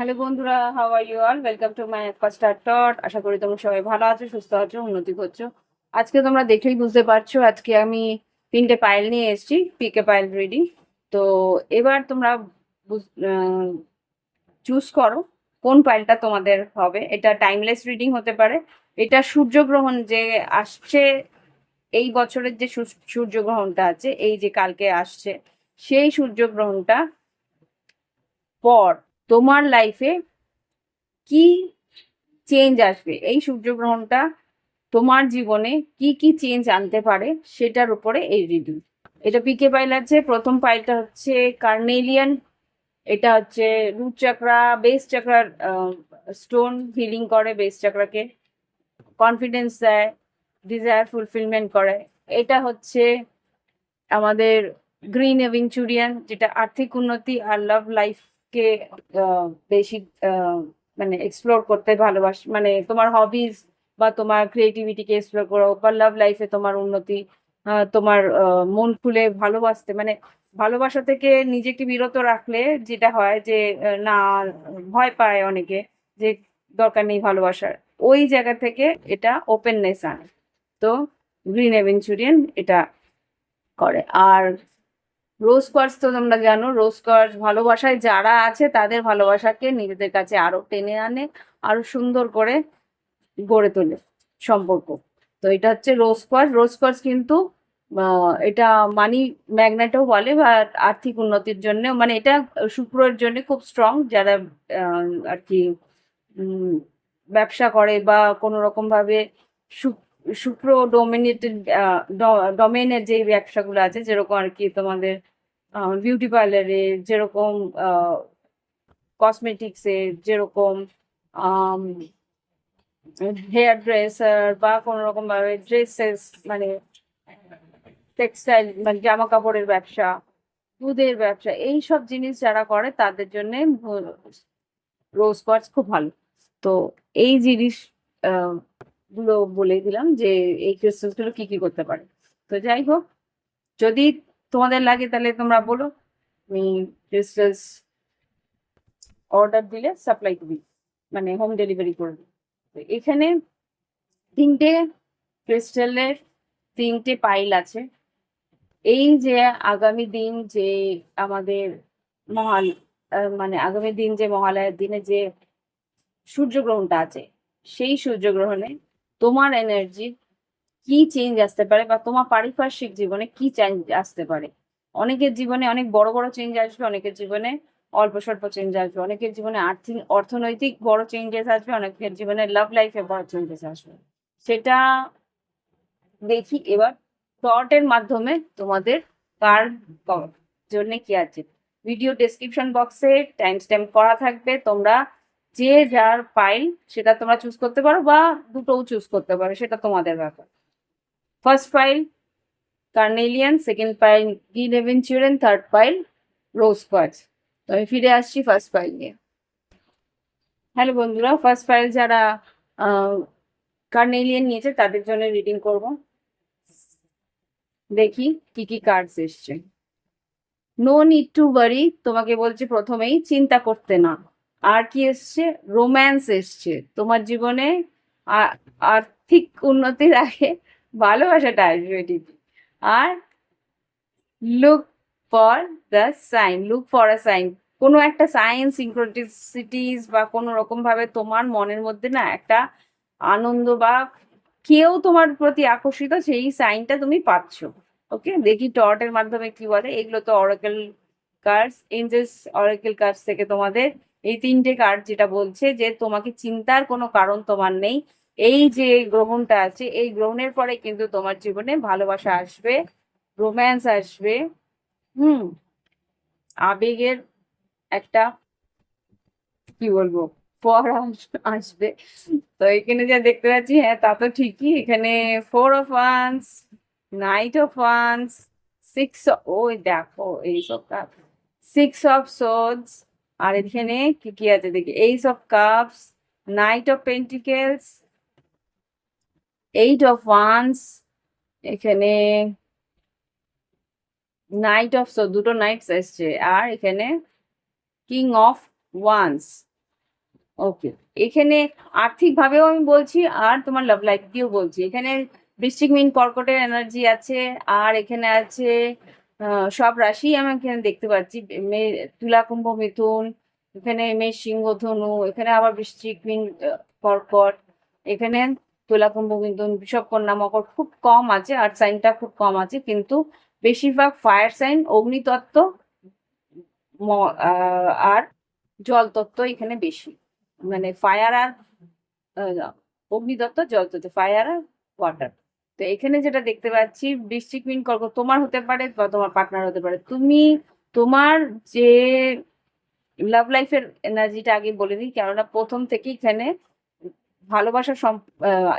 Hello বন্ধুরা, how are you all? Welcome to my first টট। আশা করি তোমরা সবাই ভালো আছো, সুস্থ আছো, উন্নতি করছো। আজকে তোমরা দেখলেই বুঝতে পারছো, আজকে আমি 3টে পাইল নিয়ে এসেছি, পিকে পাইল রিডিং। তো এবার তোমরা চুজ করো কোন পাইলটা তোমাদের হবে। এটা টাইমলেস রিডিং হতে পারে। এটা সূর্যগ্রহণ যে আসছে, এই বছরের যে সূর্যগ্রহণটা আছে, এই যে কালকে আসছে, সেই সূর্যগ্রহণটা পর তোমার লাইফে কি চেঞ্জ আসবে, এই সূর্যগ্রহণটা তোমার জীবনে কি কি চেঞ্জ আনতে পারে সেটার উপরে এই রিডিং। এটা পিকে পাইল আছে। প্রথম পাইলটা হচ্ছে কার্নেলিয়ান। এটা হচ্ছে রুট চাকরা, বেস চাকরার স্টোন, হিলিং করে বেস চাকরাকে, কনফিডেন্স দেয়, ডিজায়ার ফুলফিলমেন্ট করে। এটা হচ্ছে আমাদের গ্রিন এভিঞ্চুরিয়ান, যেটা আর্থিক উন্নতি আর লাভ লাইফকে বেশি মানে এক্সপ্লোর করতে ভালোবাসে, মানে তোমার হবিজ বা তোমার ক্রিয়েটিভিটিকে এক্সপ্লোর করো, বা লাভ লাইফে তোমার উন্নতি, তোমার মন খুলে ভালোবাসতে, মানে ভালোবাসা থেকে নিজেকে বিরত রাখলে যেটা হয় যে না, ভয় পায় অনেকে যে দরকার নেই ভালোবাসার, ওই জায়গা থেকে এটা ওপেননেস আনে। তো গ্রিন এভেঞ্চুরিয়ান এটা করে। আর রোজ কোয়ার্টজ তো তোমরা জানো, রোজ কোয়ার্টজ ভালোবাসায় যারা আছে তাদের ভালোবাসাকে নিজেদের কাছে আরো টেনে আনে, আরো সুন্দর করে গড়ে তোলে সম্পর্ক। তো এটা হচ্ছে রোজ কোয়ার্টজ। রোজ কোয়ার্টজ কিন্তু এটা মানি ম্যাগনেটও বলে, বা আর্থিক উন্নতির জন্য, মানে এটা শুক্রের জন্য খুব স্ট্রং, যারা আর কি উম, ব্যবসা করে বা কোনো রকম ভাবে শুক্র ডোমিনেটেড ডোমেনের যে ব্যবসাগুলো আছে, যেরকম আর কি তোমাদের বিউটি পার্লারে, যেরকম কসমেটিক্সে, যেরকম হেয়ার ড্রেসার, বা কোনো রকম ভাবে ড্রেসেস, মানে টেক্সটাইল, মানে জামা কাপড়ের ব্যবসা, দুধের ব্যবসা, এই সব জিনিস যারা করে তাদের জন্য রোজ কোয়ার্টজ খুব ভালো। তো এই জিনিস গুলো বলে দিলাম যে এই ক্রিস্টালস গুলো কি কি করতে পারে। তো যাই হোক, যদি তোমাদের লাগে তাহলে তোমরা বলো, আমি ক্রিস্টালস অর্ডার দিলে সাপ্লাই দিই, মানে হোম ডেলিভারি করে দিই। তো এখানে 3টে ক্রিস্টালের 3টে পাইল আছে। এই যে আগামী দিন যে আমাদের মহাল মানে আগামী দিন যে মহালয়ার দিনে যে সূর্যগ্রহণটা আছে, সেই সূর্যগ্রহণে তোমার এনার্জি কি চেঞ্জ আসতে পারে, বা তোমার পারিপার্শ্বিক জীবনে কি চেঞ্জ আসতে পারে। অনেকের জীবনে অনেক বড় বড় চেঞ্জ আসবে, অনেকের জীবনে অল্প স্বল্প চেঞ্জ আসবে, অনেকের জীবনে আর্থিক অর্থনৈতিক বড় চেঞ্জেস আসবে, অনেকের জীবনে লাভ লাইফে বড় চেঞ্জেস আসবে। সেটা দেখি এবার শর্টের মাধ্যমে তোমাদের কার জন্য কি আছে। ভিডিও ডেসক্রিপশন বক্সে টাইম স্ট্যাম্প করা থাকবে, তোমরা যে যার ফাইল সেটা তোমরা চুজ করতে পারো, বা দুটোও চুজ করতে পারো, সেটা তোমাদের ব্যাপার। First file carnelian, second pile green aventurine, third pile rose quartz. তো আমি ফিরে আসছি ফার্স্ট পাইল নিয়ে। হ্যালো বন্ধুরা, ফার্স্ট পাইল যারা কার্নেলিয়ান নিয়েছে তাদের জন্য রিডিং করব। দেখি কি কি কার্ডস এসছে। নো নিড টু ওয়ারি, তোমাকে বলছে প্রথমেই চিন্তা করতে না। আর কি এসছে? রোম্যান্স এসছে তোমার জীবনে। আর্থিক উন্নতির আগে ভালোবাসাটা আসবে ঠিকই। আর look for the sign, look for a sign, কোনো একটা সাইন, সিনক্রোনিসিটিস, বা কোনো রকম ভাবে তোমার মনের মধ্যে না একটা আনন্দ, বা কেউ তোমার প্রতি আকর্ষিত, সেই সাইনটা তুমি পাচ্ছ। ওকে, দেখি টর্টের মাধ্যমে কি বলে। এগুলো তো oracle cards, angels oracle cards থেকে তোমাদের এই 3টে কার্ড যেটা বলছে যে তোমাকে চিন্তার কোনো কারণ তোমার নেই। এই যে গ্রহণটা আছে, এই গ্রহণের পরে কিন্তু তোমার জীবনে ভালোবাসা আসবে, রোম্যান্স আসবে, হুম, আবেগের একটা, কি বলবো, পর আসবে। তো এখানে যা দেখতে পাচ্ছি, হ্যাঁ তা তো ঠিকই। এখানে 4 of wands, night of once, ওই দেখো এইসব কাপ, 6 অফ সোর্ডস, আর এখানে কি কি আছে দেখি, ace of cups, knight of pentacles, 8 of wands, এখানে দুটো নাইটস এসছে, আর এখানে কিং অফ ওয়ান্স। ওকে, এখানে আর্থিক ভাবেও আমি বলছি আর তোমার লাভ লাইফ দিয়েও বলছি। এখানে বৃশ্চিক মিন কর্কটের এনার্জি আছে, আর এখানে আছে সব রাশি আমি এখানে দেখতে পাচ্ছি। তুলা, কুম্ভ, মিথুন, এখানে মেষ, সিংহ, ধনু, এখানে আবার বৃশ্চিক মিন, কর্কট, এখানে তুলা, কুম্ভ, মিথুন, বৃষভ, কন্যা, মকর খুব কম আছে, আর সাইনটা খুব কম আছে, কিন্তু বেশিরভাগ ফায়ার সাইন, অগ্নিতত্ত্ব আর জল তত্ত্ব এখানে বেশি, মানে ফায়ার আর অগ্নিতত্ত্ব, জল তত্ত্ব, ফায়ার আর ওয়াটার। তো এখানে যেটা দেখতে পাচ্ছি, বৃশ্চিক মিন কর্কট তোমার হতে পারে বা তোমার পার্টনার হতে পারে। তুমি তোমার যে লাভ লাইফের এনার্জিটা আগে বলে দিই, কেননা প্রথম থেকেই এখানে ভালোবাসার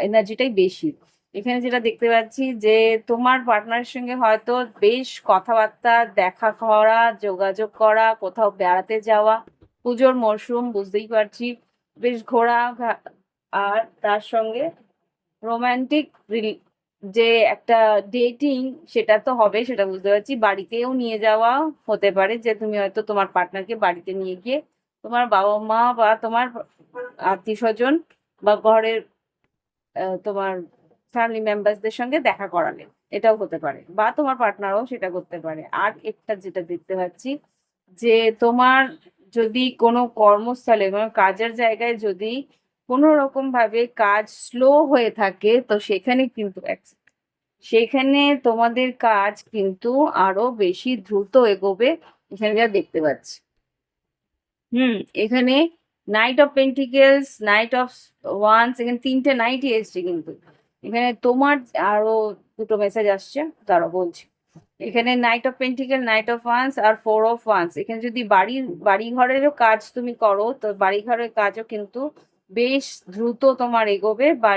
এনার্জিটাই বেশি। এখানে যেটা দেখতে পাচ্ছি যে তোমার পার্টনারের সঙ্গে হয়তো বেশ কথাবার্তা, দেখা করা, যোগাযোগ করা, কোথাও বেড়াতে যাওয়া, পুজোর মরশুম বুঝতেই পারছি, বেশ ঘোরা, আর তার সঙ্গে রোমান্টিক যে একটা ডেটিং, সেটা তো হবে, সেটা বুঝতে পারছি। বাড়িতেও নিয়ে যাওয়া হতে পারে, যে তুমি হয়তো তোমার পার্টনারকে বাড়িতে নিয়ে গিয়ে তোমার বাবা মা বা তোমার আত্মীয় স্বজন বা ঘরের তোমার ফ্যামিলি মেম্বারসদের সঙ্গে দেখা করালে, এটাও হতে পারে, বা তোমার পার্টনারও সেটা করতে পারে। আর একটা যেটা দেখতে পাচ্ছি, যে তোমার যদি কোনো কর্মস্থলে, কোনো কাজের জায়গায় যদি কোনো রকম ভাবে কাজ স্লো হয়ে থাকে, তো সেখানে কিন্তু সেখানে তোমাদের কাজ কিন্তু আরো বেশি দ্রুত এগোবে, এখানে যা দেখতে পাচ্ছি। এখানে knight of pentacles, night of wands, এখানে তিনটে নাইটই এসছে, কিন্তু এখানে তোমার আরো দুটো মেসেজ আসছে, তারা বলছি। এখানে knight of pentacle, knight of wands আর ফোর অফ ওয়ান্স। এখানে যদি বাড়ি ঘরেরও কাজ তুমি করো, তো বাড়ি ঘরের কাজও কিন্তু বেশ দ্রুত তোমার এগোবে। বা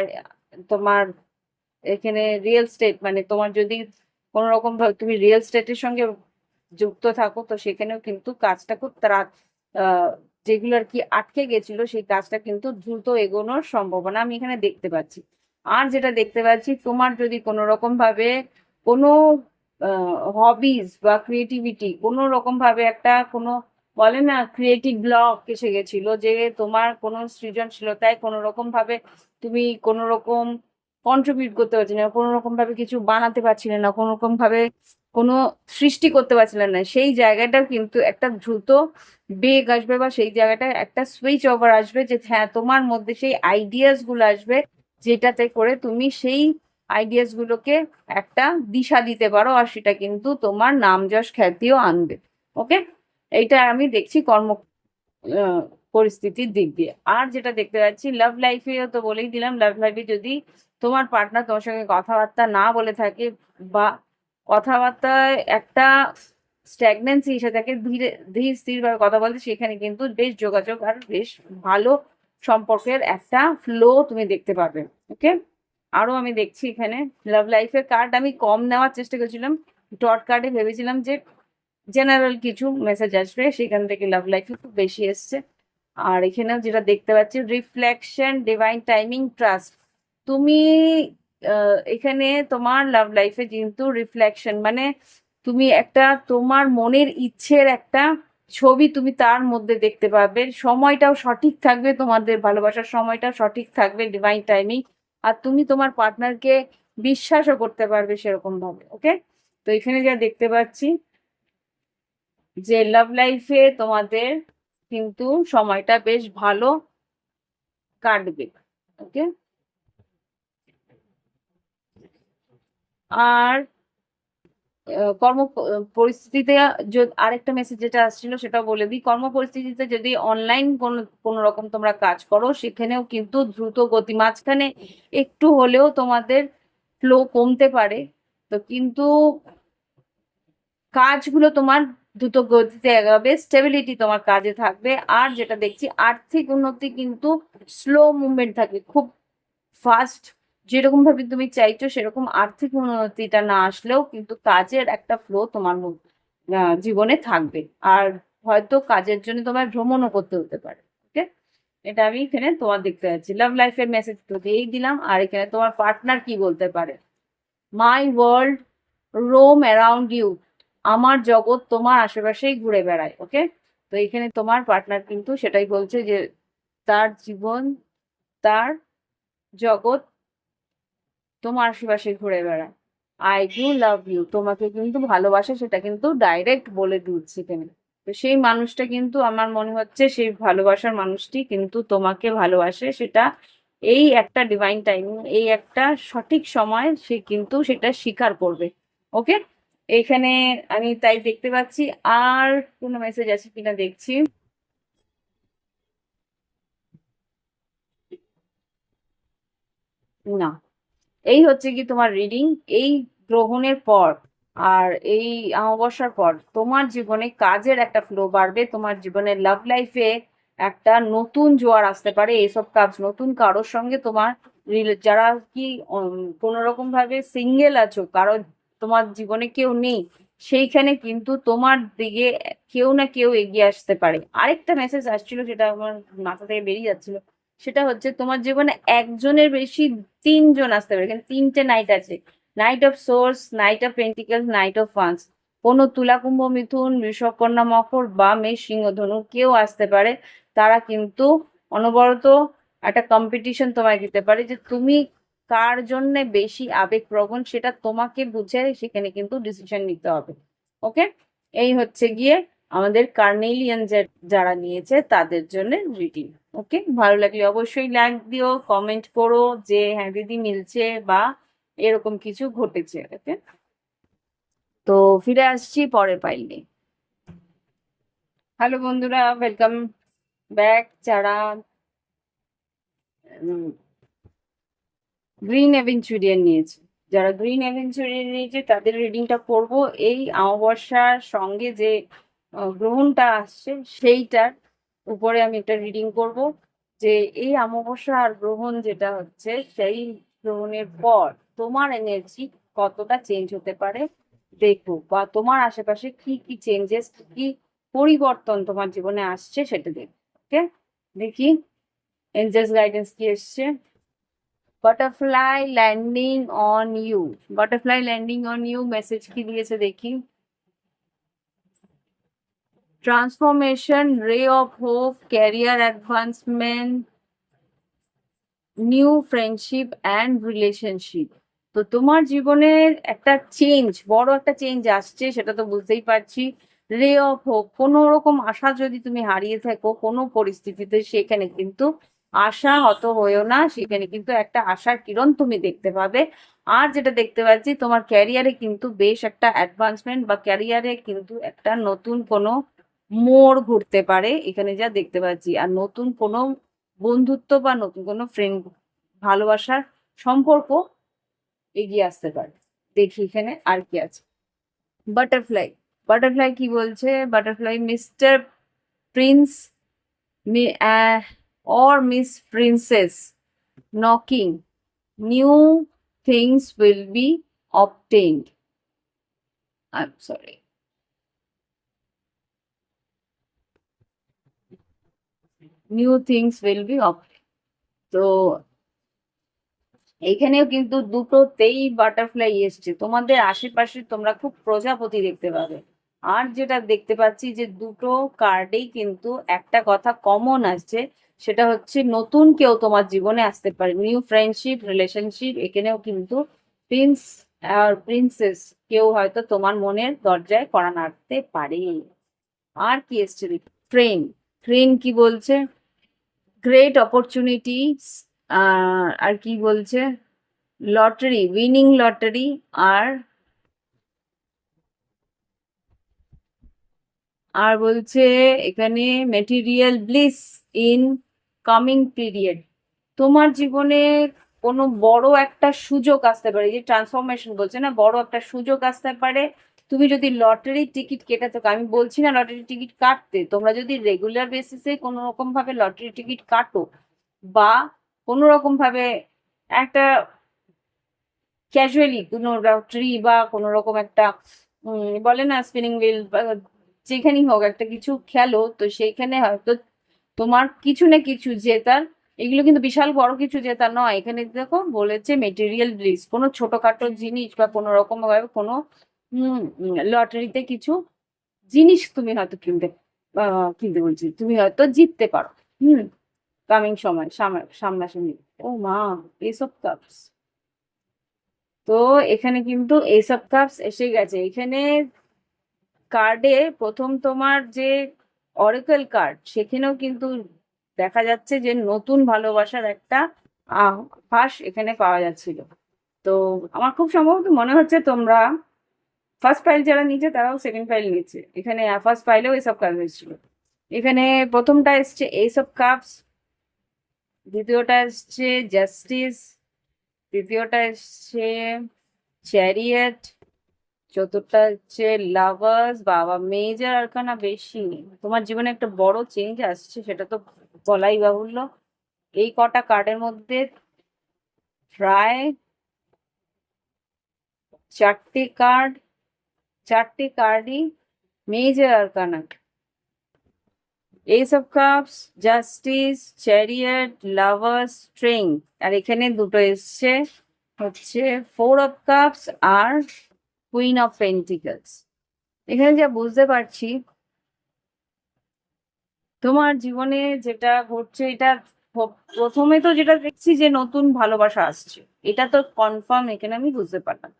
তোমার এখানে রিয়েল স্টেট, মানে তোমার যদি কোনো রকম ভাবে তুমি রিয়েল স্টেটের সঙ্গে যুক্ত থাকো, তো সেখানেও কিন্তু কাজটা খুব তারা যেগুলো আর কি আটকে গেছিল, সেই কাজটা কিন্তু দ্রুত এগোনোর সম্ভাবনা আমি এখানে দেখতে পাচ্ছি। আর যেটা দেখতে পাচ্ছি, তোমার যদি কোনো রকম ভাবে কোনো হবিজ বা ক্রিয়েটিভিটি, কোনো রকম ভাবে একটা কোনো বলে না ক্রিয়েটিভ ব্লক এসে গেছিল, যে তোমার কোনো সৃজনশীলতায় কোনো রকম ভাবে তুমি কোনো রকম কন্ট্রিবিউট করতে পারছি না, কোনো রকম ভাবে কিছু বানাতে পারছিলে না, কোনো রকম ভাবে কোনো সৃষ্টি করতে পারছিলেন না, সেই জায়গাটা কিন্তু একটা দ্রুত বেগ আসবে, বা সেই জায়গাটায় একটা সুইচ ওভার আসবে, যে হ্যাঁ তোমার মধ্যে সেই আইডিয়াস গুলো আসবে, যেটাতে করে তুমি সেই আইডিয়াস গুলোকে একটা দিশা দিতে পারো, আর সেটা কিন্তু তোমার নাম যশ খ্যাতিও আনবে। ওকে, এইটা আমি দেখছি আহ, পরিস্থিতির দিক দিয়ে। আর যেটা দেখতে পাচ্ছি লাভ লাইফেও তো বলেই দিলাম, লাভ লাইফে যদি তোমার পার্টনার তোমার সঙ্গে কথাবার্তা না বলে থাকে, বা কথাবার্তায় একটা স্ট্যাগনেন্সি এসে থাকে, ধীর স্থির ভাবে কথা বলতে, সেখানে কিন্তু বেশ যোগাযোগ আর বেশ ভালো সম্পর্কের একটা ফ্লো তুমি দেখতে পাবে। ওকে, আরো আমি দেখছি এখানে লাভ লাইফের কার্ড আমি কম নেওয়ার চেষ্টা করেছিলাম, ডট কার্ডে ভেবেছিলাম যে জেনারেল কিছু মেসেজ আসবে, সেখান থেকে লাভ লাইফে খুব বেশি এসছে। আর এখানেও যেটা দেখতে পাচ্ছি, রিফ্লেকশন, ডিভাইন টাইমিং, ট্রাস্ট। তুমি এখানে তোমার লাভ লাইফে কিন্তু রিফ্লেকশন, মানে তুমি একটা তোমার মনের ইচ্ছের একটা ছবি তুমি তার মধ্যে দেখতে পাবে, সময়টাও সঠিক থাকবে, তোমাদের ভালোবাসার সময়টাও সঠিক থাকবে, ডিভাইন টাইমিং। আর তুমি তোমার পার্টনারকে বিশ্বাসও করতে পারবে সেরকম ভাবে। ওকে, তো এখানে যা দেখতে পাচ্ছি, যে লাভ লাইফে তোমাদের কিন্তু সময়টা বেশ ভালো কাটবে। ওকে, আর কর্ম পরিস্থিতিতে আরেকটা মেসেজ যেটা আসছিল সেটা বলে দিই, কর্ম পরিস্থিতিতে যদি অনলাইন কোনো রকম তোমরা কাজ করো, সেখানেও কিন্তু দ্রুত গতি, মাঝখানে একটু হলেও তোমাদের ফ্লো কমতে পারে, তো কিন্তু কাজগুলো তোমার দ্রুত গতিতে এগাবে, স্টেবিলিটি তোমার কাজে থাকবে। আর যেটা দেখছি, আর্থিক উন্নতি কিন্তু স্লো মুভমেন্ট থাকবে, খুব ফাস্ট যেরকম ভাবে তুমি চাইছো সেরকম আর্থিক উন্নতিটা না আসলেও কিন্তু কাজের একটা ফ্লো তোমার জীবনে থাকবে। আর হয়তো কাজের জন্য তোমার ভ্রমণও করতে হতে পারে। ওকে, এটা আমি এখানে তোমার দেখতে পাচ্ছি। লাভ লাইফের মেসেজ তো দিয়েই দিলাম, আর এখানে তোমার পার্টনার কি বলতে পারে, my world roam around you, আমার জগৎ তোমার আশেপাশেই ঘুরে বেড়ায়। ওকে, তো এখানে তোমার পার্টনার কিন্তু সেটাই বলছে, যে তার জীবন, তার জগৎ তোমার আশেপাশে ঘুরে বেড়ায়। আই ডু লাভ ইউ, তোমাকে কিন্তু ভালোবাসে, সেটা কিন্তু ডাইরেক্ট বলে দিচ্ছে এখানে। তো সেই মানুষটা কিন্তু আমার মনে হচ্ছে সেই ভালোবাসার মানুষটি কিন্তু তোমাকে ভালোবাসে, সেটা এই একটা ডিভাইন টাইম, এই একটা সঠিক সময় সে কিন্তু সেটা স্বীকার করবে। ওকে, এইখানে আমি তাই দেখতে পাচ্ছি। আর কোনো মেসেজ আছে কিনা দেখছি। না, এই হচ্ছে কি তোমার রিডিং। এই গ্রহণের পর আর এই অমাবস্যার পর তোমার জীবনে কাজের একটা ফ্লো বাড়বে, তোমার জীবনে লাভ লাইফে একটা নতুন জোয়ার আসতে পারে। এইসব কাজ নতুন কারোর সঙ্গে তোমার যারা কি কোনো রকম ভাবে সিঙ্গেল আছো, কারো তোমার জীবনে কেউ নেই, সেইখানে কিন্তু তোমার দিকে কেউ না কেউ এগিয়ে আসতে পারে। আরেকটা মেসেজ আসছিল, যেটা আমার মাথা থেকে বেরিয়ে যাচ্ছিল, সেটা হচ্ছে তোমার জীবনে একজনের বেশি তিনজন আসতে পারে। এখানে তিনটে নাইট আছে, night of swords, night of pentacles, night of funds. কোনো তুলা, কুম্ভ, মিথুন, বৃষভ, কন্যা, মকর বা মেষ, সিংহ, ধনু কেউ আসতে পারে। তারা কিন্তু অনবরত একটা কম্পিটিশন তোমায় দিতে পারে যে তুমি কার জন্য বেশি আবেগপ্রবণ, সেটা তোমাকে বুঝে সেখানে কিন্তু ডিসিশন নিতে হবে। ওকে, এই হচ্ছে গিয়ে আমাদের কার্নেলিয়ান যারা নিয়েছে তাদের জন্য রিডিং। ওকে, ভালো লাগলে অবশ্যই লাইক দিও, কমেন্ট করো যে হ্যাঁ দিদি মিলছে বা এরকম কিছু ঘটেছে। ওকে, তো ফিরে আসছি পরের পাইল নিয়ে। হ্যালো বন্ধুরা, ওয়েলকাম ব্যাক। যারা গ্রিন অ্যাভেঞ্চুরিয়ান নিয়েছে, যারা গ্রিন অ্যাভেঞ্চুরিয়ান নিয়েছে তাদের রিডিংটা করব এই অমাবস্যার সঙ্গে যে গ্রহণটা আসছে সেইটার উপরে আমি একটা রিডিং করব, যে এই অমাবস্যা আর গ্রহণ যেটা হচ্ছে সেই গ্রহণের পর তোমার এনার্জি কতটা চেঞ্জ হতে পারে দেখো, বা তোমার আশেপাশে কি কি চেঞ্জেস, কি পরিবর্তন তোমার জীবনে আসছে সেটা দেখো। ওকে, দেখি এঞ্জেলস গাইডেন্স কি এসছে। Butterfly landing on you, butterfly landing on you message কি দিয়েছে দেখি। Transformation, ray of hope, career advancement, new friendship and relationship. তো তোমার জীবনে একটা চেঞ্জ, বড় একটা চেঞ্জ আসছে, সেটা তো বুঝতেই পারছি। রে অফ হোপ, কোনো রকম আশা যদি তুমি হারিয়ে থাকো কোনো পরিস্থিতিতে, সেখানে কিন্তু আশা হত হয়েও না, সেখানে কিন্তু একটা আশার কিরণ তুমি দেখতে পাবে। আর যেটা দেখতে পাচ্ছি, তোমার ক্যারিয়ারে কিন্তু বেশ একটা অ্যাডভান্সমেন্ট, বা ক্যারিয়ারে কিন্তু একটা নতুন কোনো মোড় ঘুরতে পারে এখানে যা দেখতে পাচ্ছি। আর নতুন কোনো বন্ধুত্ব বা নতুন কোনো ফ্রেন্ড, ভালোবাসার সম্পর্ক এগিয়ে আসতে পারে। দেখি এখানে আর কি আছে। বাটারফ্লাই, বাটারফ্লাই কি বলছে? Butterfly, mister Prince or Miss Princess knocking, new things will be obtained. I'm sorry. New things will be obtained. তো এখানেও কিন্তু দুটোতেই বাটারফ্লাই এসছে। তোমাদের আশেপাশে তোমরা খুব প্রজাপতি দেখতে পাবে। আর যেটা দেখতে পাচ্ছি যে দুটো কার্ডেই কিন্তু একটা কথা কমন আসছে, সেটা হচ্ছে নতুন কেউ তোমার জীবনে আসতে পারে, নিউ ফ্রেন্ডশিপ, রিলেশনশিপ। এখানেও কিন্তু প্রিন্স আর প্রিন্সেস কেউ হয়তো তোমার মনের দরজায় কড়া নাড়তে পারে। আর কি এসছে দেখি। ট্রেন, ট্রেন কি বলছে? Great opportunities. আর কি বলছে? Lottery, winning lottery. আর আর বলছে এখানে material bliss in coming period. তোমার জীবনে কোনো বড় একটা সুযোগ আসতে পারে, যে ট্রান্সফরমেশন বলছে না, বড় একটা সুযোগ আসতে পারে। তুমি যদি লটারির টিকিট কেটে থাকো, আমি বলছি না লটারি টিকিট কাটতে, তোমরা যদি রেগুলার বেসিসে কোনো রকম ভাবে লটারি টিকিট কাটো, বা কোনো রকম ভাবে একটা ক্যাজুয়ালি কোনো লটারি বা কোনো রকম একটা বলে না স্পিনিং হুইল, বা যেখানেই হোক একটা কিছু খেলো, তো সেইখানে হয়তো তোমার কিছু না কিছু জেতার। এগুলো কিন্তু বিশাল বড় কিছু জেতা নয়, এখানে দেখো বলেছে মেটেরিয়াল ব্লিস, কোনো ছোটখাটো জিনিস বা কোনো রকম ভাবে কোনো লটারিতে কিছু জিনিস তুমি হয়তো কিনতে, কিনতে বলছি, তুমি হয়তো জিততে পারো। হুম, কামিং সময় সামনাসামনি। ও মা, এস অফ কাপস। তো এখানে কিন্তু এস অফ কাপস এসে গেছে। এখানে কার্ডে প্রথম তোমার যে অরেকল কার্ড, সেখানেও কিন্তু দেখা যাচ্ছে যে নতুন ভালোবাসার একটা আভাস এখানে পাওয়া যাচ্ছিল। তো আমার খুব সম্ভবত মনে হচ্ছে তোমরা ফার্স্ট ফাইল যারা নিচ্ছে তারাও সেকেন্ড ফাইল নিচ্ছে। এখানে ফার্স্ট ফাইলেও এসব কাজ এসেছিল। এখানে প্রথমটা এসছে এইস অফ কাপস, দ্বিতীয়টা এসছে জাস্টিস, তৃতীয়টা এসছে চ্যারিয়েট, চতুর্থটা হচ্ছে লাভার্স। বাবা, মেজর আরকানা বেশি। তোমার জীবনে একটা বড় চেঞ্জ আসছে, সেটা তো বলাই বাহুল্য। এই কটা কার্ডের মধ্যে প্রায় চারটে কার্ড, চারটে কার্ডই major arcana. Ace of cups, justice, chariot, lovers, strength. আর এখানে দুটো এসছে হচ্ছে ফোর অফ কাপস আর কুইন অফ পেন্টিকলস। এখানে যা বুঝতে পারছি, তোমার জীবনে যেটা ঘটছে এটা প্রথমে তো যেটা দেখছি যে নতুন ভালোবাসা আসছে, এটা তো কনফার্ম, এখানে আমি বুঝতে পারলাম।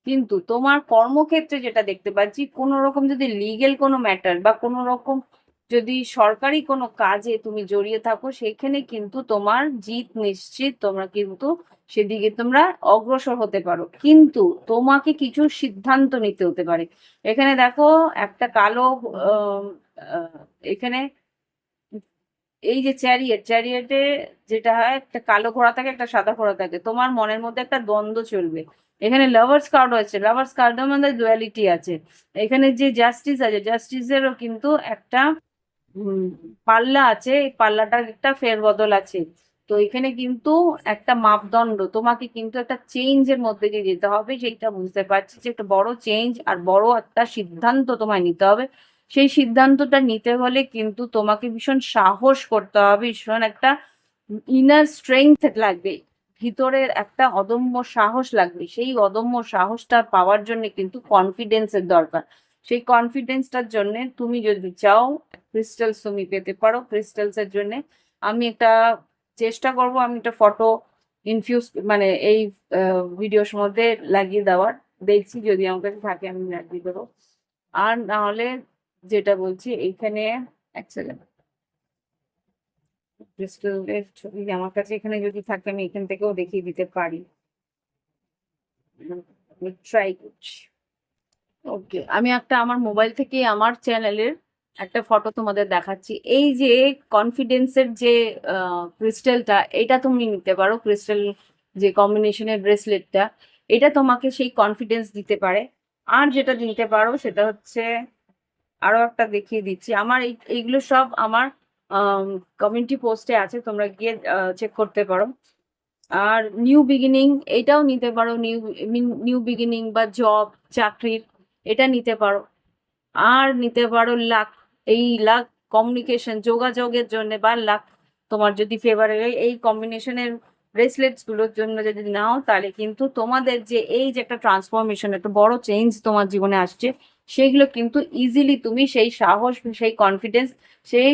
কিন্তু তোমার কর্মক্ষেত্রে যেটা দেখতে পাচ্ছি, কোনো রকম যদি লিগেল কোনো ম্যাটার বা কোনো রকম যদি সরকারি কোনো কাজে তুমি জড়িয়ে থাকো, সেখানে কিন্তু তোমার জিত নিশ্চিত। তোমরা কিন্তু সেদিকে তোমরা অগ্রসর হতে পারো, কিন্তু তোমাকে কিছু সিদ্ধান্ত নিতে হতে পারে। এখানে দেখো একটা কালো আহ, আহ, এখানে এই যে চ্যারিয়েটে যেটা হয়, একটা কালো ঘোড়া থাকে, একটা সাদা ঘোড়া থাকে। তোমার মনের মধ্যে একটা দ্বন্দ্ব চলবে। এখানে লাভার্স কার্ড হয়েছে, লাভার্স কার্ডের মধ্যে ডুয়ালিটি আছে। এখানে যে জাস্টিস আছে, জাস্টিসেরও কিন্তু একটা পাল্লা আছে, এই পাল্লাটার একটা ফেরবদল আছে। তো এখানে কিন্তু একটা মাপদণ্ড, তোমাকে কিন্তু একটা চেঞ্জের মধ্যে দিয়ে যেতে হবে। সেইটা বুঝতে পারছি যে একটা বড় চেঞ্জ আর বড় একটা সিদ্ধান্ত তোমায় নিতে হবে। সেই সিদ্ধান্তটা নিতে হলে কিন্তু তোমাকে ভীষণ সাহস করতে হবে, ভীষণ একটা ইনার স্ট্রেংথ লাগবে, ভিতরের একটা অদম্য সাহস লাগবে। সেই অদম্য সাহসটা পাওয়ার জন্য কিন্তু কনফিডেন্সের দরকার। সেই কনফিডেন্সটার জন্য তুমি যদি চাও, ক্রিস্টালস তুমি পেতে পারো। ক্রিস্টালস এর জন্য আমি একটা চেষ্টা করব, আমি একটা ফটো ইনফিউজ মানে এই ভিডিওর মধ্যে লাগিয়ে দেওয়ার, দেখছি যদি আমার কাছে থাকে আমি লাগিয়ে দেবো। আর না হলে যেটা বলছি এইখানে এক সেকেন্ড, ক্রিস্টালের ছবি আমার কাছে এখানে যদি থাকে আমি এখান থেকেও দেখিয়ে দিতে পারি। আমি ট্রাই করছি। ওকে, আমি একটা আমার মোবাইল থেকে আমার চ্যানেলের একটা ফটো তোমাদের দেখাচ্ছি। এই যে কনফিডেন্সের যে ক্রিস্টালটা, এটা তুমি নিতে পারো। ক্রিস্টাল যে কম্বিনেশনের ব্রেসলেটটা, এটা তোমাকে সেই কনফিডেন্স দিতে পারে। আর যেটা নিতে পারো সেটা হচ্ছে, আরো একটা দেখিয়ে দিচ্ছি। আমার এইগুলো সব আমার কমিউনিটি পোস্টে আছে, তোমরা গিয়ে চেক করতে পারো। আর নিউ বিগিনিং, এটাও নিতে পারো। নিউ নিউ বিগিনিং বা জব, চাকরির, এটা নিতে পারো। আর নিতে পারো লাক, এই লাক কমিউনিকেশন, যোগাযোগের জন্য, বা লাক তোমার যদি ফেভারের এই কম্বিনেশনের ব্রেসলেটস গুলোর জন্য যদি নাও, তাহলে কিন্তু তোমাদের যে এই যে একটা ট্রান্সফরমেশন, একটা বড় চেঞ্জ তোমার জীবনে আসছে, সেগুলো কিন্তু ইজিলি তুমি সেই সাহস, সেই কনফিডেন্স, সেই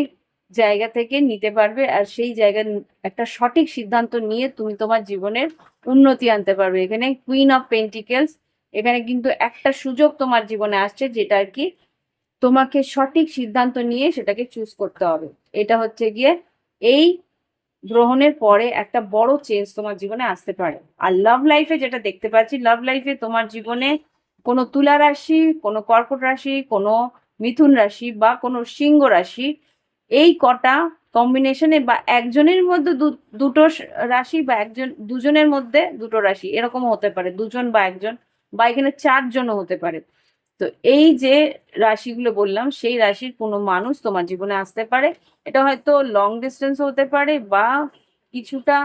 জায়গা থেকে নিতে পারবে। আর সেই জায়গার একটা সঠিক সিদ্ধান্ত নিয়ে তুমি তোমার জীবনের উন্নতি আনতে পারবে। এখানে কুইন অফ পেন্টিকেলস, এখানে কিন্তু একটা সুযোগ তোমার জীবনে আসছে, যেটা আর কি তোমাকে সঠিক সিদ্ধান্ত নিয়ে সেটাকে চুজ করতে হবে। এটা হচ্ছে গিয়ে এই গ্রহণের পরে একটা বড় চেঞ্জ তোমার জীবনে আসতে পারে। আর লাভ লাইফে যেটা দেখতে পাচ্ছি, লাভ লাইফে তোমার জীবনে কোনো তুলা রাশি, কোনো কর্কট রাশি, কোনো মিথুন রাশি বা কোনো সিংহ রাশি, এই কটা কম্বিনেশনে বা একজনের মধ্যে দুটো রাশি, বা দুজনের মধ্যে দুটো রাশি, এরকম হতে পারে, দুজন বা একজন, বা এখানে চারজনও হতে পারে। তো এই যে রাশিগুলো বললাম, সেই রাশির কোনো মানুষ তোমার জীবনে আসতে পারে। এটা হয়তো লং ডিস্টেন্স হতে পারে, বা কিছুটা,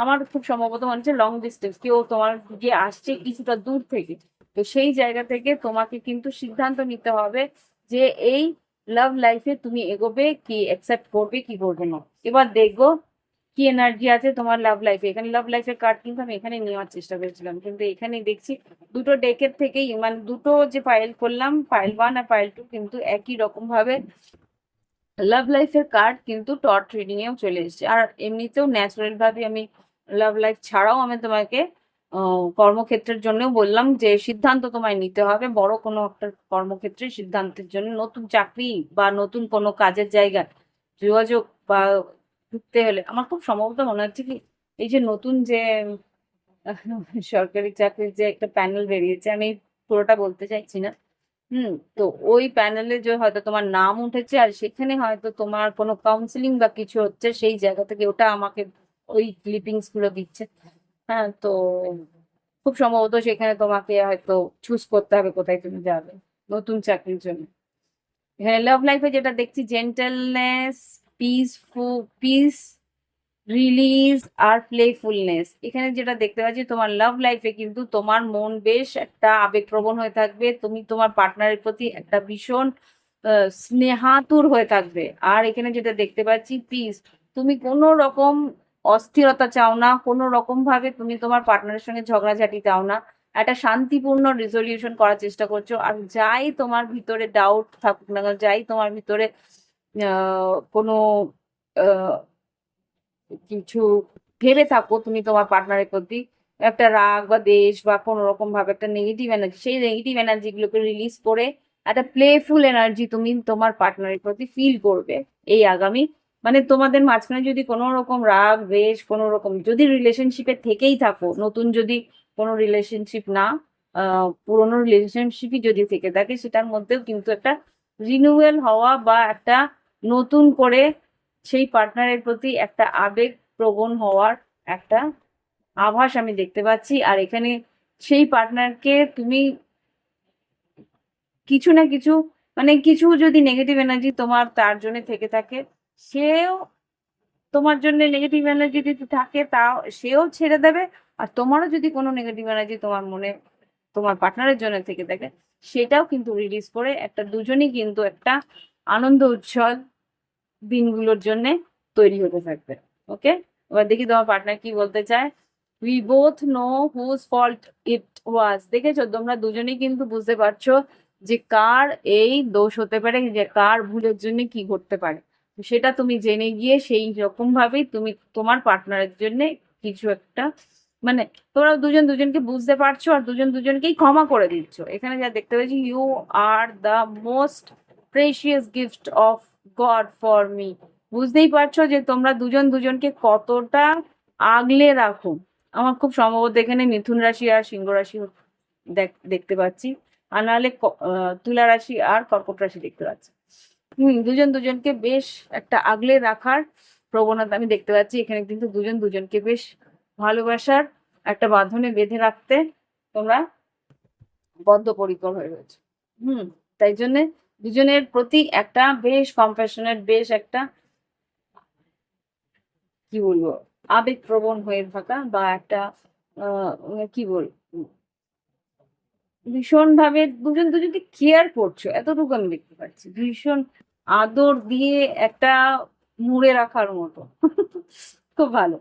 আমার খুব সম্ভবত মনে হচ্ছে লং ডিস্টেন্স, কেউ তোমার যে আসছে কিছুটা দূর থেকে। তো সেই জায়গা থেকে তোমাকে কিন্তু সিদ্ধান্ত নিতে হবে যে এই লাভ লাইফে তুমি এগোবে কি অ্যাকসেপ্ট করবে কি করবে না। এবার দেখবো কি এনার্জি আছে তোমার লাভ লাইফে। এখানে লাভ লাইফের কার্ড কিন্তু আমি এখানে নেওয়ার চেষ্টা করেছিলাম, কিন্তু এখানে দেখছি দুটো ডেকের থেকেই, মানে দুটো যে পাইল করলাম, পাইল 1 আর পাইল 2, কিন্তু একই রকম ভাবে লাভ লাইফের কার্ড কিন্তু টর্চ রিডিং এও চলে এসেছে। আর এমনিতেও ন্যাচারাল ভাবে আমি লাভ লাইফ ছাড়াও আমি তোমাকে কর্মক্ষেত্রের জন্যও বললাম যে সিদ্ধান্ত তোমায় নিতে হবে বড় কোনো একটা কর্মক্ষেত্রে সিদ্ধান্তের জন্য, নতুন চাকরি বা নতুন কোনো কাজের জায়গা যোগাযোগ বা ঢুকতে হলে আমার খুব সম্ভবত মনে হচ্ছে কি এই যে নতুন যে সরকারি চাকরির যে একটা প্যানেল বেরিয়েছে, আমি পুরোটা বলতে চাইছি না। তো ওই প্যানেলে যে হয়তো তোমার নাম উঠেছে আর সেখানে হয়তো তোমার কোনো কাউন্সিলিং বা কিছু হচ্ছে, সেই জায়গা থেকে ওটা আমাকে ওই ক্লিপিংস গুলো দিচ্ছে। হ্যাঁ, তো খুব সম্ভবত সেখানে তোমাকে হয়তো চুজ করতে হবে কোথায় তুমি যাবে নতুন চাকরির জন্য। এখানে লাভ লাইফে যেটা দেখছি জেন্টেলনেস, পিস, রিলিজ আর প্লেফুলনেস। এখানে যেটা দেখতে পাচ্ছি তোমার লাভ লাইফে কিন্তু তোমার মন বেশ একটা আবেগপ্রবণ হয়ে থাকবে, তুমি তোমার পার্টনারের প্রতি একটা ভীষণ স্নেহাতুর হয়ে থাকবে। আর এখানে যেটা দেখতে পাচ্ছি পিস, তুমি কোনো রকম অস্থিরতা চাও না, কোনো রকম ভাবে তুমি তোমার পার্টনারের সঙ্গে ঝগড়াঝাটি চাও না, একটা শান্তিপূর্ণ রেজলিউশন করার চেষ্টা করছো। আর যাই তোমার ভিতরে ডাউট থাকুক না কেন, যাই তোমার ভিতরে কোনো কিছু ভেবে থাকো তুমি তোমার পার্টনারের প্রতি, একটা রাগ বা দেশ বা কোনো রকম ভাবে একটা নেগেটিভ এনার্জি, সেই নেগেটিভ এনার্জি গুলোকে রিলিজ করে একটা প্লেফুল এনার্জি তুমি তোমার পার্টনারের প্রতি ফিল করবে এই আগামী, মানে তোমাদের মাঝখানে যদি কোনো রকম রাগ দেশ কোনো রকম যদি রিলেশনশিপে থেকেই থাকো, নতুন যদি কোনো রিলেশনশিপ না পুরোনো রিলেশনশিপই যদি থেকে থাকে, সেটার মধ্যেও কিন্তু একটা রিনিউয়াল হওয়া বা একটা নতুন করে সেই পার্টনারের প্রতি একটা আবেগ প্রবণ হওয়ার একটা আভাস আমি দেখতে পাচ্ছি। আর এখানে সেই পার্টনারকে তুমি কিছু না কিছু, মানে কিছু যদি নেগেটিভ এনার্জি তোমার তার জন্য থেকে থাকে, সেও তোমার জন্য নেগেটিভ এনার্জি যদি থাকে তাও সেও ছেড়ে দেবে। আর তোমারও যদি কোনো নেগেটিভ এনার্জি তোমার মনে তোমার পার্টনারের জন্য থেকে থাকে, সেটাও কিন্তু রিলিজ করে একটা দুজনই কিন্তু একটা আনন্দ উজ্জ্বল দিনগুলোর জন্য তৈরি হতে থাকবে। ওকে, এবার দেখি তোমার পার্টনার কি বলতে চায়। We both know whose fault it was. দেখেছো তোমরা দুজনেই কিন্তু বুঝতে পারছো যে কার এই দোষ হতে পারে, যে কার ভুলের জন্য কি ঘটতে পারে। সেটা তুমি জেনে গিয়ে সেই রকম ভাবেই তুমি তোমার পার্টনারের জন্য কিছু একটা, মানে তোমরা দুজন দুজনকে বুঝতে পারছো আর দুজন দুজনকেই ক্ষমা করে দিচ্ছ। এখানে যা দেখতে পাচ্ছি, you are the most precious gift of God for me. বুঝতেই পারছো যে তোমরা দুজন দুজনকে কতটা আগলে রাখো। আমার খুব সম্ভবত এখানে মিথুন রাশি আর সিংহ রাশি দেখতে পাচ্ছি, আর নাহলে তুলা রাশি আর কর্কট রাশি দেখতে পাচ্ছি। দুজন দুজনকে বেশ একটা আগলে রাখার প্রবণতা আমি দেখতে পাচ্ছি। এখানে কিন্তু দুজন দুজনকে বেশ ভালোবাসার একটা বাঁধনে বেঁধে রাখতে তোমরা বদ্ধপরিকর হয়ে রয়েছে। তাই জন্য দুজনের প্রতি একটা বেশ কম্প্যাশনেট, বেশ একটা কি বলবো আবেগপ্রবণ হয়ে থাকা বা একটা কি বল ভীষণ ভাবে দুজন দুজনকে কেয়ার করছো, এতটুকু আমি দেখতে পাচ্ছি। ভীষণ আদর দিয়ে একটা মুড়ে রাখার মতো। খুব ভালো,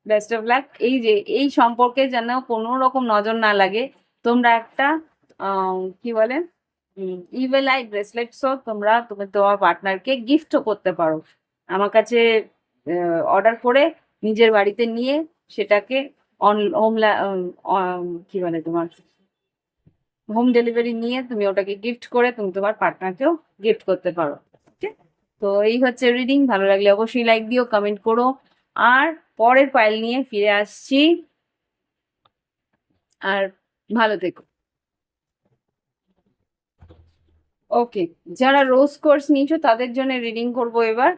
বেস্ট অফ লাক। এই যে এই সম্পর্কে যেন কোনো রকম নজর না লাগে, তোমরা একটা কি বলে ইভেল আই ব্রেসলেটসও তুমি তোমার পার্টনারকে গিফটও করতে পারো। আমার কাছে অর্ডার করে নিজের বাড়িতে নিয়ে সেটাকে হোম কি বলে তোমার হোম ডেলিভারি নিয়ে তুমি ওটাকে গিফট করে তুমি তোমার পার্টনারকেও গিফট করতে পারো। ঠিক আছে? তো এই হচ্ছে রিডিং, ভালো লাগলে অবশ্যই লাইক দিও, কমেন্ট করো। আর পরের পাইল নিয়ে ফিরে আসছি, আর ভালো থেকো। ওকে, যারা রোজ কোর্স নিয়েছো তাদের জন্য রিডিং করবো এবার।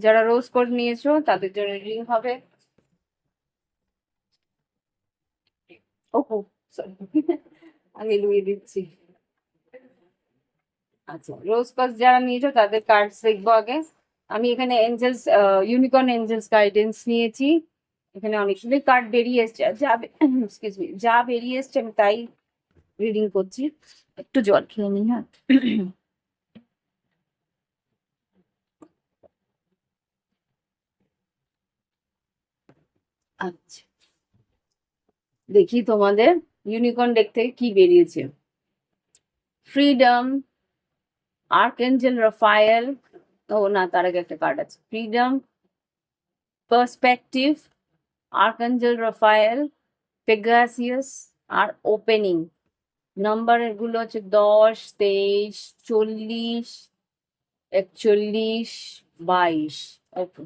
যারা রোজ কোর্স নিয়েছো তাদের জন্য রিডিং হবে। ওহো, সরি, আগে লুয়ে দিচ্ছি। আচ্ছা, রোজ কোর্স যারা নিয়েছো তাদের কার্ডস দেখবো আগে। আমি এখানে এঞ্জেলস ইউনিকর্ন এঞ্জেলস গাইডেন্স নিয়েছি। এখানে অনেকগুলি কার্ড বেরিয়ে এসছে, যা এক্সকিউজ মি, যা বেরিয়ে এসছে আমি তাই রিডিং করছি। একটু জল খেয়ে নিই, হ্যাঁ। আচ্ছা, দেখি তোমাদের ইউনিকর্ন ডেক থেকে কি বেরিয়েছে। ফ্রিডম, আর্কএঞ্জেল রাফায়েল, ও না, তার আগে একটা কার্ড আছে, ফ্রিডম, পার্সপেক্টিভ, আর্কাঞ্জেল রাফায়েল, পেগাসিয়াস আর ওপেনিং। নাম্বার গুলো হচ্ছে 10, 23, 40, 41, 22। ওকে,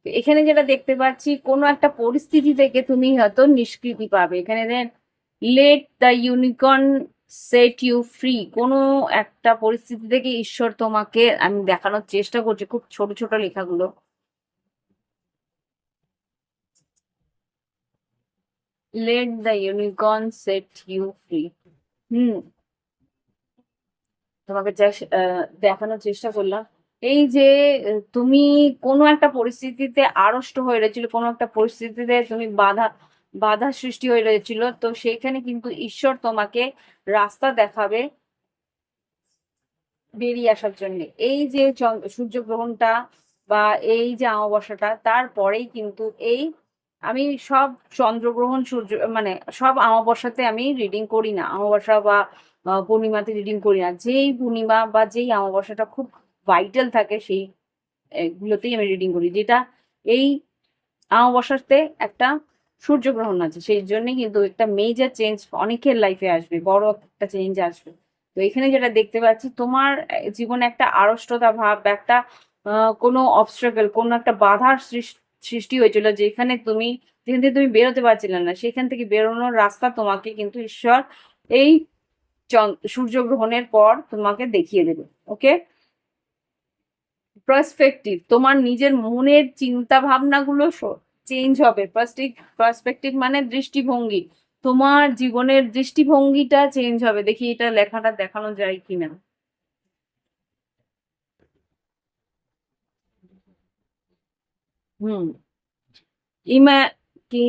এখানে যেটা দেখতে পাচ্ছি, কোনো একটা পরিস্থিতি থেকে তুমি হয়তো নিষ্কৃতি পাবে। এখানে then let the unicorn set you free. কোনো একটা পরিস্থিতি থেকে ঈশ্বর তোমাকে, আমি দেখানোর চেষ্টা করছি খুব ছোট ছোট লেখাগুলো, let the unicorn set you free. হুম, তোমাকে দেখানোর চেষ্টা করলাম এই যে তুমি কোনো একটা পরিস্থিতিতে আড়ষ্ট হয়ে রয়েছিল, কোনো একটা পরিস্থিতিতে তুমি বাধা সৃষ্টি হয়ে রয়েছিল, তো সেইখানে কিন্তু ঈশ্বর তোমাকে রাস্তা দেখাবে বেরিয়ে আসার জন্য। এই যে সূর্যগ্রহণটা বা এই যে অমাবস্যাটা, তারপরেই কিন্তু এই, আমি সব চন্দ্রগ্রহণ সূর্য মানে সব অমাবস্যাতে আমি রিডিং করি না, অমাবস্যা বা পূর্ণিমাতে রিডিং করি না। যেই পূর্ণিমা বা যেই অমাবস্যাটা খুব ভাইটাল থাকে সেই গুলোতেই আমি রিডিং করি। যেটা এই অমাবস্যাতে একটা সূর্যগ্রহণ আছে, সেই জন্যই কিন্তু একটা মেজর চেঞ্জ অনেকের লাইফে আসবে, বড় একটা চেঞ্জ আসবে। তো এখানে যেটা দেখতে পাচ্ছি, তোমার জীবনে একটা আড়ষ্টতা ভাব, একটা কোনো অবস্ট্রাগল, কোনো একটা বাধার সৃষ্টি হয়েছিল, যেখান থেকে তুমি বেরোতে পারছিলে না, সেখান থেকে বেরোনোর রাস্তা তোমাকে কিন্তু ঈশ্বর এই সূর্যগ্রহণের পর তোমাকে দেখিয়ে দেবে। ওকে, পার্সপেক্টিভ, তোমার নিজের মনের চিন্তা ভাবনাগুলো চেঞ্জ হবে। পার্সপেক্টিভ মানে দৃষ্টিভঙ্গি, তোমার জীবনের দৃষ্টিভঙ্গিটা চেঞ্জ হবে। দেখি এটা লেখাটা দেখানো যায় কিনা। হুম, ইমা কি,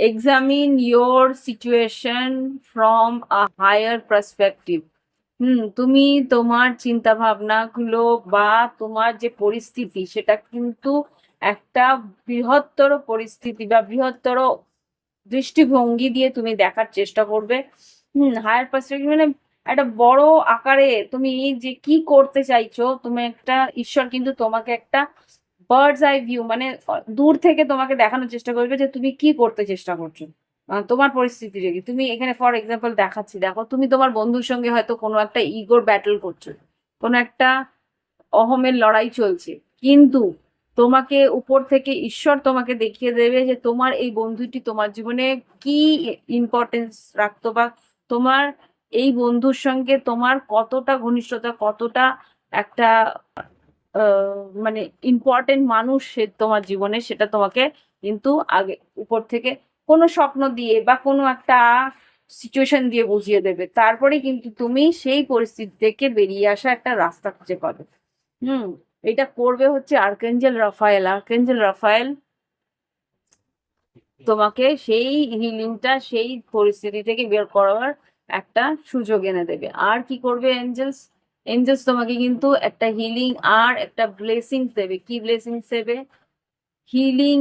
examine your situation from a higher perspective. তুমি তোমার চিন্তা ভাবনাগুলো বা তোমার যে পরিস্থিতি, সেটা কিন্তু একটা বৃহত্তর পরিস্থিতি বা বৃহত্তর দৃষ্টিভঙ্গি দিয়ে তুমি দেখার চেষ্টা করবে। হায়ার পার্সপেক্টিভ মানে একটা বড় আকারে তুমি যে কি করতে চাইছো, তুমি একটা, ঈশ্বর কিন্তু তোমাকে একটা বার্ডস আই ভিউ মানে দূর থেকে তোমাকে দেখানোর চেষ্টা করবে যে তুমি কি করতে চেষ্টা করছো। তোমার পরিস্থিতি কি, তুমি এখানে ফর এক্সাম্পল দেখাচ্ছি, দেখো তুমি তোমার বন্ধুর সঙ্গে হয়তো কোনো একটা ইগোর ব্যাটল করছো, কোনো একটা অহমের লড়াই চলছে, কিন্তু তোমাকে উপর থেকে ঈশ্বর তোমাকে দেখিয়ে দেবে যে তোমার এই বন্ধুটি তোমার জীবনে কি ইম্পর্টেন্স রাখতো, বা তোমার এই বন্ধুর সঙ্গে তোমার কতটা ঘনিষ্ঠতা, কতটা একটা মানে ইম্পর্টেন্ট মানুষ সে তোমার জীবনে, সেটা তোমাকে কিন্তু আগে উপর থেকে কোনো স্বপ্ন দিয়ে বা কোনো একটা সিচুয়েশন দিয়ে বুঝিয়ে দেবে। তারপরে কিন্তু তুমি সেই পরিস্থিতি থেকে বেরিয়ে আসা একটা রাস্তা খুঁজে পাবে। হুম, এটা করবে হচ্ছে আর্কেঞ্জেল রাফায়েল। আর্কেঞ্জেল রাফায়েল তোমাকে সেই হিলিংটা, সেই পরিস্থিতি থেকে বের করার একটা সুযোগ এনে দেবে। আর কি করবে এঞ্জেলস? এঞ্জেলস তোমাকে কিন্তু একটা হিলিং আর একটা ব্লেসিংস দেবে। কি ব্লেসিংস দেবে? Healing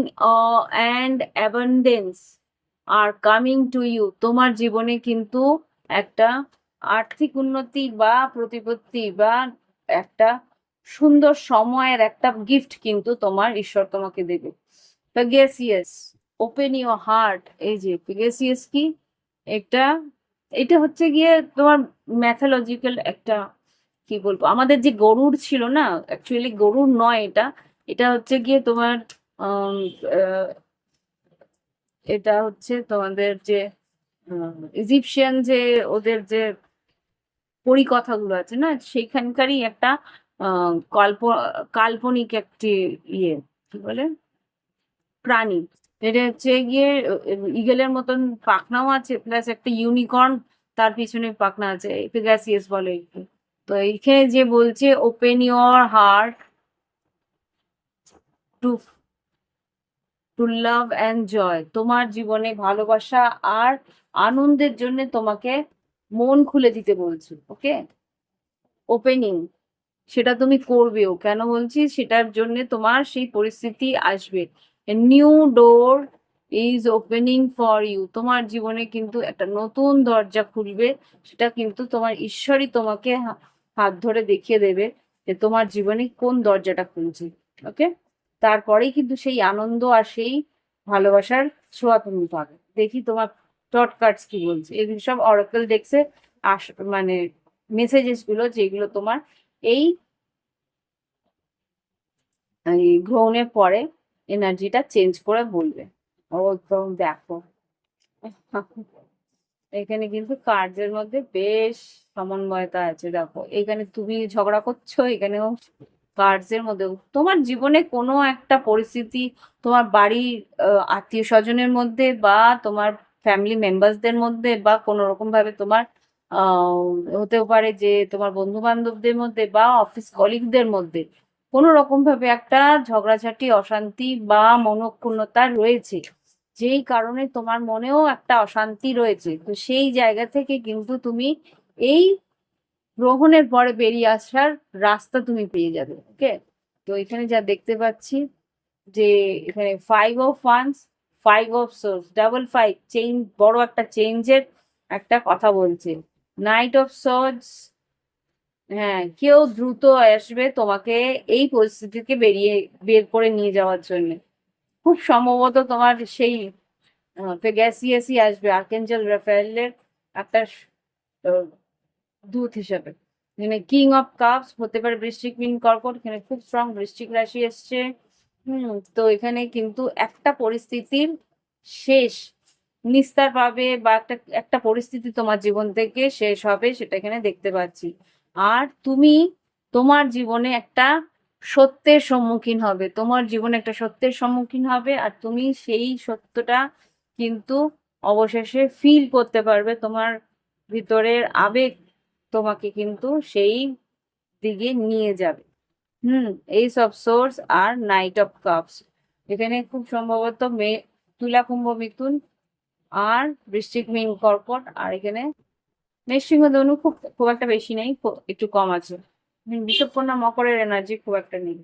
and abundance are coming to you. তোমার জীবনে কিন্তু একটা আর্থিক উন্নতি বা প্রতিপত্তি বা একটা সুন্দর সময়ের একটা গিফট কিন্তু তোমার ঈশ্বর তোমাকে দেবে। পেগাসিয়াস, ওপেন ইউর হার্ট। এই যে পেগাসিয়াস কি, এটা এটা হচ্ছে গিয়ে তোমার ম্যাথোলজিক্যাল একটা, কি বলবো, আমাদের যে গরুর ছিল না, অ্যাকচুয়ালি গরুর নয় এটা, এটা হচ্ছে গিয়ে তোমার উম, আহ, এটা হচ্ছে তোমাদের যে ইজিপশিয়ান যে ওদের যে পরিকথাগুলো আছে না, সেইখানকারই একটা কাল্পনিক একটি ইয়ে, কি বলে, প্রাণী। এটা হচ্ছে গিয়ে ইগলের মতন পাখনাও আছে, প্লাস একটা ইউনিকর্ন তার পিছনে পাখনা আছে, পেগাসিয়াস বলে একে। তো এইখানে যে বলছে open your heart to to love and joy. তোমার জীবনে ভালোবাসা আর আনন্দের জন্য তোমাকে মন খুলে দিতে বলছি। ওকে, ওপেনিং, সেটা তুমি করবেও। কেন বলছি? সেটার জন্য তোমার সেই পরিস্থিতি আসবে। New door is opening for you. তোমার জীবনে কিন্তু একটা নতুন দরজা খুলবে, সেটা কিন্তু তোমার ঈশ্বরই তোমাকে হাত ধরে দেখিয়ে দেবে। যে তোমার জীবনে কোন দরজাটা খুলছে। ওকে, তারপরেই কিন্তু সেই আনন্দ আর সেই ভালোবাসার ছোঁয়া তুমি পাবে। দেখি তোমার টট কার্ডস কি বলছে, এগুলো সব অরাকল ডেক্সে মানে মেসেজেস গুলো যেগুলো তোমার এই গ্রহণের পরে এনার্জিটা চেঞ্জ করে বলবে। ও তো দেখো, এখানে কিন্তু কার্ডের মধ্যে বেশ সমন্বয়তা আছে। দেখো এখানে তুমি ঝগড়া করছো, এখানেও কার্ডস এর মধ্যে তোমার জীবনে কোনো একটা পরিস্থিতি, তোমার বাড়ির আত্মীয় স্বজনের মধ্যে বা তোমার ফ্যামিলি মেম্বার্সদের মধ্যে বা কোনো রকম ভাবে তোমার আহ হতেও পারে যে তোমার বন্ধু বান্ধবদের মধ্যে বা অফিস কলিগদের মধ্যে কোনো রকম ভাবে একটা ঝগড়াঝাটি, অশান্তি বা মনোক্ষুণ্ণতা রয়েছে, যেই কারণে তোমার মনেও একটা অশান্তি রয়েছে। তো সেই জায়গা থেকে কিন্তু তুমি এই গ্রহণের পরে বেরিয়ে আসার রাস্তা তুমি পেয়ে যাবে। ওকে, তো এখানে যা দেখতে পাচ্ছি যে এখানে 5 of wands, 5 of swords, double 5 change, বড় একটা চেঞ্জের একটা কথা বলছে। নাইট অফ সোর্স, হ্যাঁ কেউ দ্রুত আসবে তোমাকে এই পরিস্থিতি থেকে বের করে নিয়ে যাওয়ার জন্য। খুব সম্ভবত তোমার সেই পেগাসিয়াসই আসবে, আর্কেঞ্জেল রাফায়েলের একটা আহ, দূত হিসাবে। এখানে কিং অফ কাপস হতে পারে বৃশ্চিক, মীন, কর্কট, এখানে খুব স্ট্রং বৃশ্চিক রাশি এসছে। তো এখানে কিন্তু একটা পরিস্থিতির শেষ নিস্তার পাবে বা একটা একটা পরিস্থিতি তোমার জীবন থেকে শেষ হবে, সেটা এখানে দেখতে পাচ্ছি। আর তুমি তোমার জীবনে একটা সত্যের সম্মুখীন হবে, তোমার জীবনে একটা সত্যের সম্মুখীন হবে, আর তুমি সেই সত্যটা কিন্তু অবশেষে ফিল করতে পারবে। তোমার ভিতরের আবেগ তোমাকে কিন্তু সেই দিকে নিয়ে যাবে। এইস অফ সোর্স আর নাইট অফ কাপস, এখানে খুব সম্ভবত তুলা, কুম্ভ, মিথুন আর বৃশ্চিক, মীন, কর্কট, আর এখানে মেষ, সিংহ, ধনু খুব খুব একটা বেশি নেই, একটু কম আছে। বিষব, কন্যা, মকরের এনার্জি খুব একটা নেই।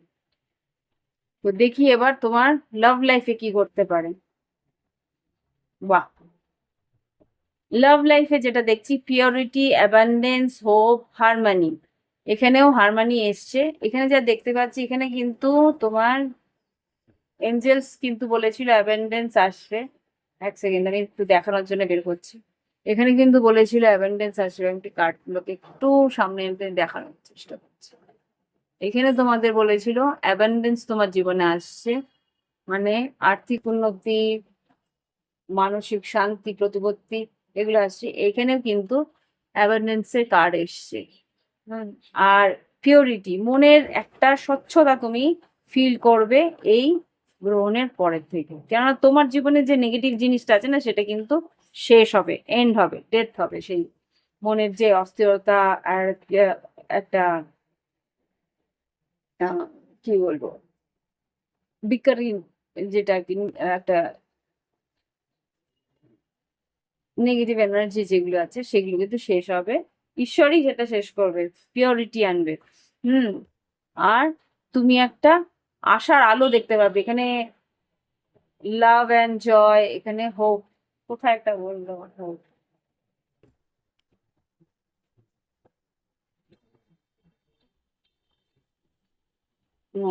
তো দেখি এবার তোমার লাভ লাইফে কি করতে পারে। বাহ, লাভ লাইফে যেটা দেখছি পিওরিটি, অ্যাবান্ডেন্স, হোপ, হারমানি, এখানেও হারমানি এসছে। এখানে যা দেখতে পাচ্ছি এখানে কিন্তু তোমার এঞ্জেলস কিন্তু বলেছিল অ্যাবেন্ডেন্স আসবে। এক সেকেন্ড আমি একটু দেখানোর জন্য বের করছি। এখানে কিন্তু বলেছিল অ্যাবেন্ডেন্স আসবে, আমি একটু কার্ডগুলোকে একটু সামনে এনে দেখানোর চেষ্টা করছি। এখানে তোমাদের বলেছিল অ্যাবেন্ডেন্স তোমার জীবনে আসছে, মানে আর্থিক উন্নতি, মানসিক শান্তি, প্রতিপত্তি, এগুলো আসছে। এখানেও কিন্তু অ্যাবেন্ডেন্সের কার্ড এসছে। আর পিওরিটি, মনের একটা স্বচ্ছতা তুমি ফিল করবে এই গ্রহণের পরের থেকে। কেননা তোমার জীবনে যে নেগেটিভ জিনিসটা আছে না, সেটা কিন্তু শেষ হবে, এন্ড হবে, ডেথ হবে। সেই মনের যে অস্থিরতা আর একটা আহ, কি বলবো, বিকারিং, যেটা কি একটা নেগেটিভ এনার্জি যেগুলো আছে সেগুলো কিন্তু শেষ হবে। ঈশ্বরই সেটা শেষ করবে, পিওরিটি আনবে। হুম আর তুমি একটা আশার আলো দেখতে পাবে এখানে, লাভ অ্যান্ড জয়, এখানে হোপ, কোথায় একটা বললো হোপ,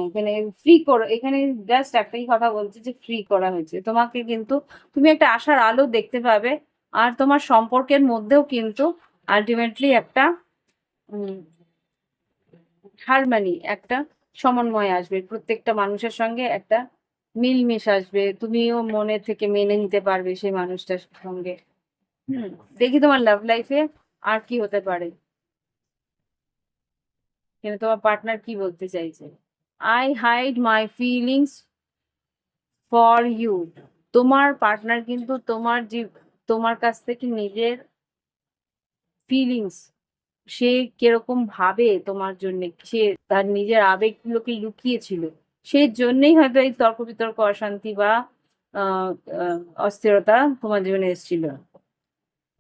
এখানে ফ্রি করো, এখানে জাস্ট একটাই কথা বলছে যে ফ্রি করা হয়েছে তোমাকে, কিন্তু তুমি একটা আশার আলো দেখতে পাবে। আর তোমার সম্পর্কের মধ্যেও কিন্তু আলটিমেটলি একটা হারমানি, একটা সমন্বয় আসবে, প্রত্যেকটা মানুষের সঙ্গে একটা মিলমিশ আসবে, তুমিও মনে থেকে মেনে নিতে পারবে সেই মানুষটার সঙ্গে। হুম দেখি তোমার লাভ লাইফে আর কি হতে পারে, কিন্তু তোমার পার্টনার কি বলতে চাইছে। I hide my feelings for you, তোমার পার্টনার কিন্তু তোমার কাছ থেকে নিজের ফিলিংস, সে কিরকম ভাবে তোমার জন্য, সে তার নিজের আবেগগুলোকে লুকিয়েছিল, সেই জন্যই হয়তো এই তর্ক বিতর্ক, অশান্তি বা আহ আহ, অস্থিরতা তোমার জীবনে এসেছিল।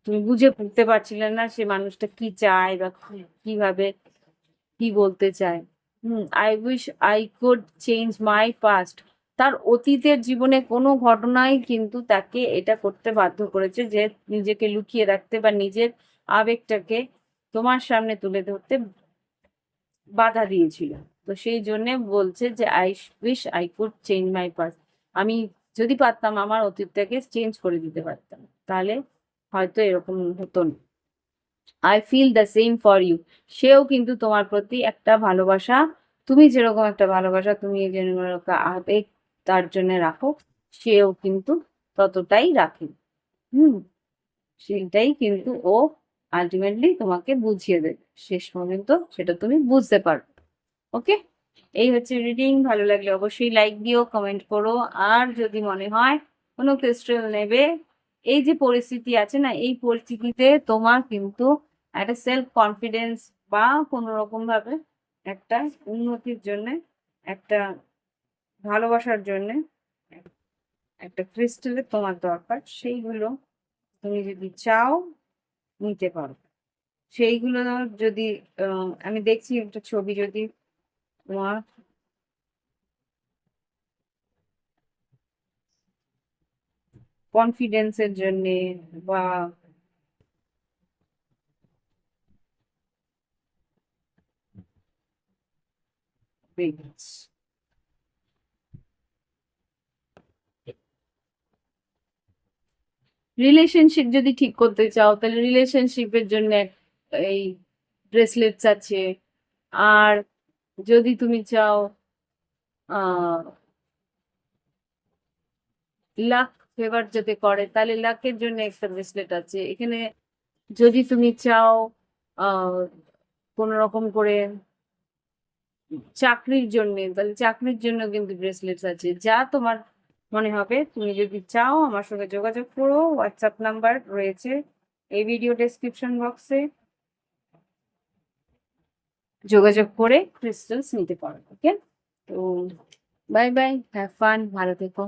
তুমি বুঝে উঠতে পারছিলে না সে মানুষটা কি চায় বা কিভাবে কি বলতে চায়। I wish I could change my past, তার অতীতের জীবনে কোনো ঘটনাই কিন্তু তাকে এটা করতে বাধ্য করেছে যে নিজেকে লুকিয়ে রাখতে বা নিজের আবেগটাকে তোমার সামনে তুলে ধরতে বাধা দিয়েছিল। তো সেই জন্যে বলছে যে I wish I could change my past. আমি যদি পারতাম আমার অতীতটাকে চেঞ্জ করে দিতে পারতাম, তাহলে হয়তো এরকম হতো না। I feel the same for you. সেও কিন্তু তোমার প্রতি একটা ভালোবাসা, তুমি যেরকম একটা ভালোবাসা তুমি যেরকম একটা আবেগ তার জন্য রাখো, সেও কিন্তু ততটাই রাখে। হুম, সেটাই কিন্তু ও আলটিমেটলি তোমাকে বুঝিয়ে দেবে, শেষ পর্যন্ত সেটা তুমি বুঝতে পারবে। ওকে, এই হচ্ছে রিডিং। ভালো লাগলে অবশ্যই লাইক দিও, কমেন্ট করো। আর যদি মনে হয় কোনো ক্রিস্টাল নেবে, এই যে পরিস্থিতি আছে না, এই পরিস্থিতিতে তোমার কিন্তু একটা সেলফ কনফিডেন্স বা কোনো রকম ভাবে একটা উন্নতির জন্য, একটা ভালোবাসার জন্য একটা ক্রিস্টালের তোমার দরকার। সেইগুলো তুমি যদি চাও নিতে পারো। সেইগুলো যদি আমি দেখছি একটা ছবি, যদি তোমার কনফিডেন্সের জন্যে বা রিলেশনশিপ যদি ঠিক করতে চাও, তাহলে রিলেশনশিপের জন্য এই ব্রেসলেটস আছে। আর যদি তুমি চাও আহ লাক ফেভার যাতে করে, তাহলে লাকের জন্য একটা ব্রেসলেট আছে এখানে। যদি তুমি চাও আহ কোন রকম করে চাকরির জন্য, তাহলে চাকরির জন্য কিন্তু ব্রেসলেটস আছে। যা তোমার মনে হবে, তুমি যদি চাও আমার সঙ্গে যোগাযোগ করো। হোয়াটসঅ্যাপ নাম্বার রয়েছে এই ভিডিও ডেসক্রিপশন বক্সে, যোগাযোগ করে ক্রিস্টালস নিতে পারো। ওকে, তো বাই বাই, হ্যাভ ফান, ভালো থেকো।